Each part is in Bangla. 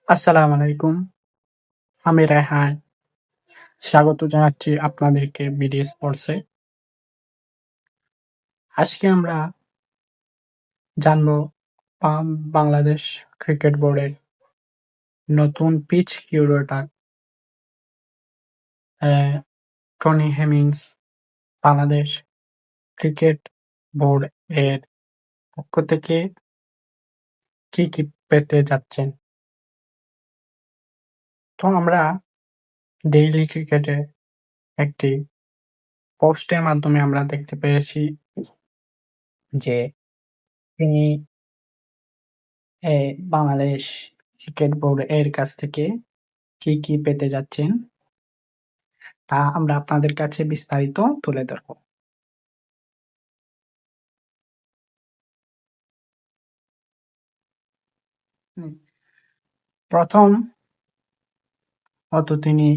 আসসালামু আলাইকুম। আমি রায়হান। স্বাগত জানাচ্ছি আপনাদেরকে বিডি স্পোর্টসে। আজকে আমরা জানবো বাংলাদেশ ক্রিকেট বোর্ডের নতুন pitch curator Tony Hemmings Bangladesh cricket board এর পক্ষ থেকে কি পেতে যাচ্ছেন। তো আমরা ডেইলি ক্রিকেটে একটি পোস্টের মাধ্যমে আমরা দেখতে পেরেছি যে তিনি বাংলাদেশ ক্রিকেট বোর্ড এর কাছ থেকে কি পেতে যাচ্ছেন তা আমরা আপনাদের কাছে বিস্তারিত তুলে ধরব। প্রথম তিনি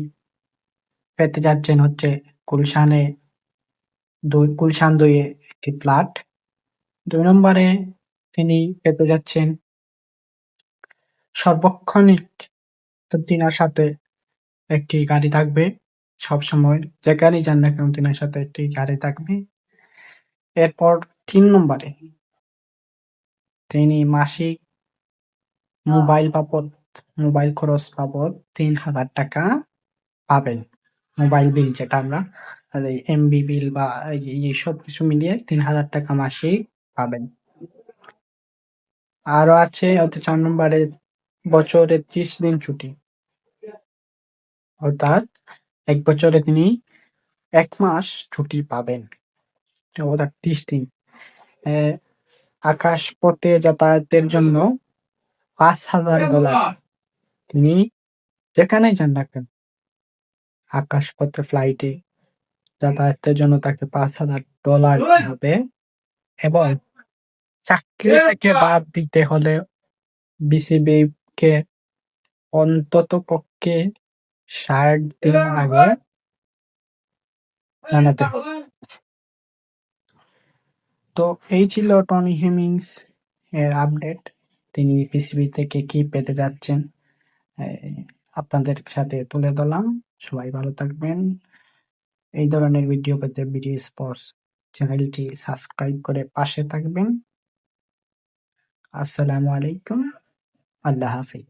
পেতে যাচ্ছেন হচ্ছে গুলশান 2 এ একটি ফ্ল্যাট। 2 নম্বরে তিনি পেতে যাচ্ছেন সার্বক্ষণিক তিনার সাথে একটি গাড়ি থাকবে। সবসময় যেখানেই যান না কেন তিনার সাথে একটি গাড়ি থাকবে। এরপর 3 নম্বরে তিনি মাসিক মোবাইল খরচ বাবদ ৩,০০০ টাকা পাবেন। মোবাইল বিল যেটা আমরা এমবি বিল বা এই সবকিছু মিলিয়ে ৩,০০০ টাকা মাসিক পাবেন। আরো আছে ৪ নম্বরে বছরে ৩০ দিন ছুটি। অর্থাৎ ১ বছরে তিনি ১ মাস ছুটি পাবেন। অর্থাৎ ৩০ দিন। আকাশপথে যাতায়াতের জন্য $৫,০০০ তিনি যেখানেই যান না কেন আকাশপথে ফ্লাইটে যাতায়াতের জন্য তাকে $৫,০০০ হবে এবং চাকরি থেকে বাদ দিতে হলে বিসিবিকে অন্ততপক্ষে ৬০ দিন আগে জানাতে হবে। তো এই ছিল টনি হেমিংস এর আপডেট। তিনি বিসিবি থেকে কি পেতে যাচ্ছেন আপনাদের সাথে তুলে ধরলাম। সবাই ভালো থাকবেন। এই ধরনের ভিডিও পেতে বিডি স্পোর্টস চ্যানেলটি সাবস্ক্রাইব করে পাশে থাকবেন। আসসালামু আলাইকুম। আল্লাহ হাফেজ।